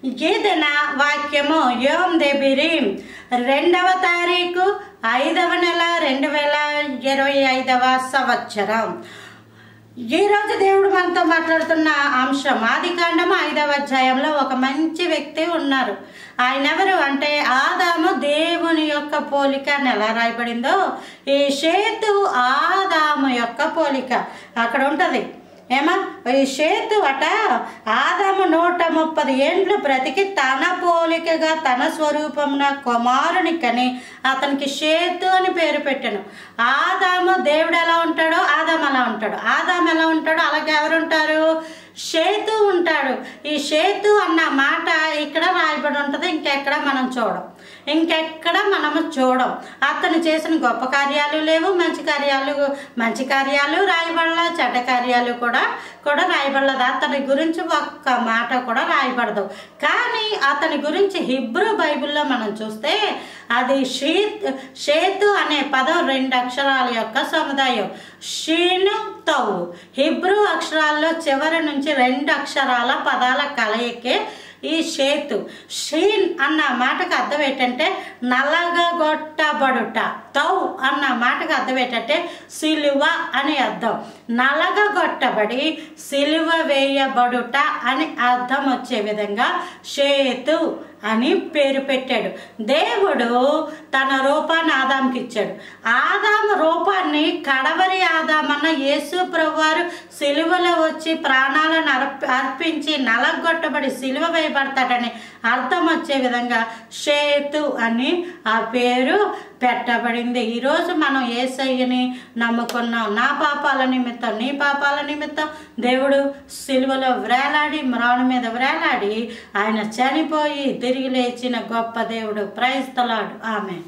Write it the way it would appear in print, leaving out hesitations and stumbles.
గీదన వాక్యము యోం దేబిరీం 2వ తారీఖు 5వ నెల 2025వ సంవత్సరం. ఈరోజు దేవుడు మనతో మాట్లాడుతున్న అంశం ఆదికాండము 5వ అధ్యాయంలో ఒక మంచి వ్యక్తి ఉన్నారు. ఆయన ఎవరు అంటే ఆదాము దేవుని యొక్క పోలిక అని ఎలా రాయబడిందో ఈ షేతు ఆదాము యొక్క పోలిక అక్కడ ఉంటుంది. ఏమా ఈ షేతు అట ఆదాము 130 ఏండ్లు బ్రతికి తన పోలికగా తన స్వరూపమున కుమారుని కని అతనికి షేతు అని పేరు పెట్టాను. ఆదాము దేవుడు ఎలా ఉంటాడో ఆదాము అలా ఉంటాడు. ఆదాము ఎలా ఉంటాడో అలాగే ఎవరు ఉంటారు? షేతు ఉంటాడు. ఈ షేతు అన్న మాట ఇక్కడ రాయబడి ఉంటుంది. ఇంకెక్కడ మనము చూడం. అతను చేసిన గొప్ప కార్యాలు లేవు, మంచి కార్యాలు రాయబడలా, చెడ్డ కార్యాలు కూడా రాయబడలేదు. అతని గురించి ఒక్క మాట కూడా రాయబడదు. కానీ అతని గురించి హిబ్రూ బైబిల్లో మనం చూస్తే అది షేతు అనే పదం 2 అక్షరాల యొక్క సముదాయం. షీను తౌ హిబ్రూ అక్షరాల్లో చివరి నుంచి 2 అక్షరాల పదాల కలయికే ఈ షేతు. షీన్ అన్న మాటకు అర్థం ఏంటంటే నలగగొట్టబడుట. తౌ అన్న మాటకు అర్థం ఏంటంటే సిలువ అని అర్థం. నలగగొట్టబడి సిలువ వేయబడుట అని అర్థం వచ్చే విధంగా షేతు అని పేరు పెట్టాడు. దేవుడు తన రూపాన్ని ఆదాముకి ఇచ్చాడు. ఆదాము రూపాన్ని కడవరి ఆదామన్న యేసు ప్రభువారు సిలువలో వచ్చి ప్రాణాలను అర్పించి నలగొట్టబడి సిలువ వేయబడతాడని అర్థం వచ్చే విధంగా షేతు అని ఆ పేరు పెట్టబడింది. ఈరోజు మనం యేసయ్యని నమ్ముకున్నాం. నా పాపాల నిమిత్తం నీ పాపాల నిమిత్తం దేవుడు సిలువలో వ్రేలాడి మ్రాను మీద వ్రేలాడి ఆయన చనిపోయి తిరిగి లేచిన గొప్ప దేవుడు. Praise the Lord. ఆమేన్.